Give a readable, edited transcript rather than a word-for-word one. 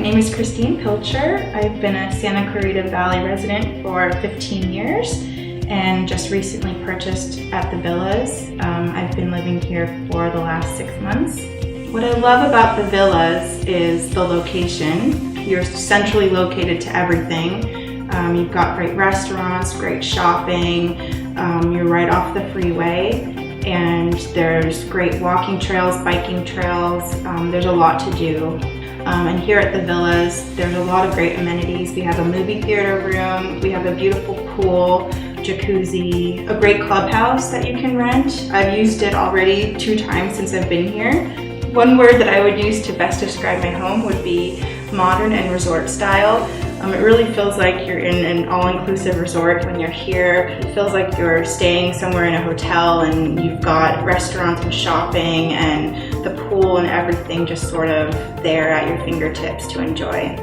name is Christine Pilcher. I've been a Santa Clarita Valley resident for 15 years and just recently purchased at the Villas. I've been living here for the last 6 months. What I love about the Villas is the location. You're centrally located to everything. You've got great restaurants, great shopping, you're right off the freeway, and there's great walking trails, biking trails, there's a lot to do. And here at the Villas, there's a lot of great amenities. We have a movie theater room, we have a beautiful pool, jacuzzi, a great clubhouse that you can rent. I've used it already 2 times since I've been here. One word that I would use to best describe my home would be modern and resort style. It really feels like you're in an all-inclusive resort when you're here. It feels like you're staying somewhere in a hotel and you've got restaurants and shopping and the pool and everything just sort of there at your fingertips to enjoy.